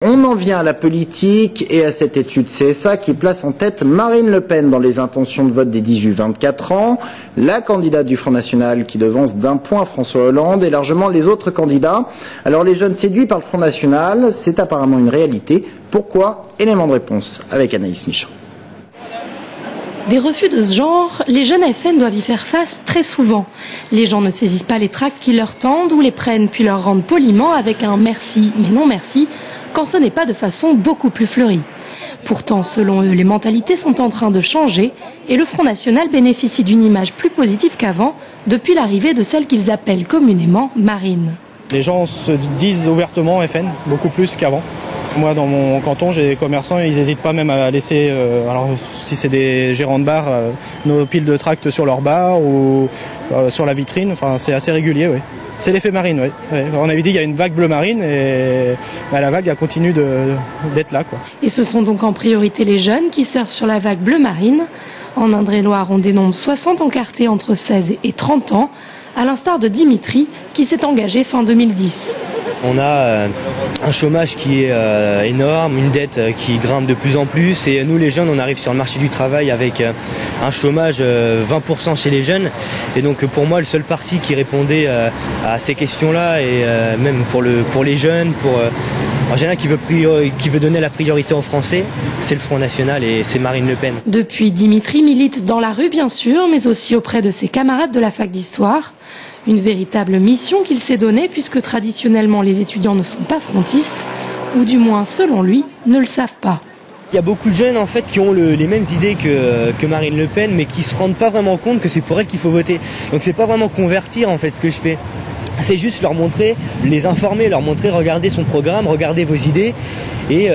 On en vient à la politique et à cette étude CSA qui place en tête Marine Le Pen dans les intentions de vote des 18-24 ans, la candidate du Front National qui devance d'1 point François Hollande et largement les autres candidats. Alors les jeunes séduits par le Front National, c'est apparemment une réalité. Pourquoi? Élément de réponse avec Anaïs Michaud. Des refus de ce genre, les jeunes FN doivent y faire face très souvent. Les gens ne saisissent pas les tracts qui leur tendent ou les prennent puis leur rendent poliment avec un merci mais non merci, quand ce n'est pas de façon beaucoup plus fleurie. Pourtant, selon eux, les mentalités sont en train de changer et le Front National bénéficie d'une image plus positive qu'avant depuis l'arrivée de celle qu'ils appellent communément Marine. Les gens se disent ouvertement FN, beaucoup plus qu'avant. Moi, dans mon canton, j'ai des commerçants, ils n'hésitent pas même à laisser, alors si c'est des gérants de bar, nos piles de tracts sur leur bar ou sur la vitrine. Enfin, c'est assez régulier, oui. C'est l'effet Marine, oui. Ouais. On avait dit qu'il y a une vague bleu marine et la vague elle continue d'être là, quoi. Et ce sont donc en priorité les jeunes qui surfent sur la vague bleu marine. En Indre-et-Loire, on dénombre 60 encartés entre 16 et 30 ans, à l'instar de Dimitri, qui s'est engagé fin 2010. On a un chômage qui est énorme, une dette qui grimpe de plus en plus et nous les jeunes on arrive sur le marché du travail avec un chômage 20% chez les jeunes et donc pour moi le seul parti qui répondait à ces questions-là et même pour les jeunes, en général qui veut donner la priorité aux Français, c'est le Front National et c'est Marine Le Pen. Depuis, Dimitri milite dans la rue bien sûr, mais aussi auprès de ses camarades de la fac d'histoire. Une véritable mission qu'il s'est donnée puisque traditionnellement les étudiants ne sont pas frontistes, ou du moins selon lui, ne le savent pas. Il y a beaucoup de jeunes en fait qui ont les mêmes idées que Marine Le Pen mais qui se rendent pas vraiment compte que c'est pour elle qu'il faut voter. Donc c'est pas vraiment convertir en fait ce que je fais. C'est juste leur montrer, les informer, leur montrer, regardez son programme, regardez vos idées et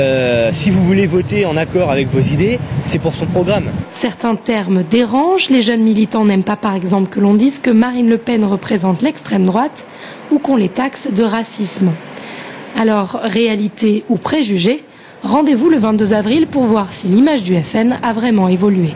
si vous voulez voter en accord avec vos idées, c'est pour son programme. Certains termes dérangent, les jeunes militants n'aiment pas par exemple que l'on dise que Marine Le Pen représente l'extrême droite ou qu'on les taxe de racisme. Alors, réalité ou préjugé, rendez-vous le 22 avril pour voir si l'image du FN a vraiment évolué.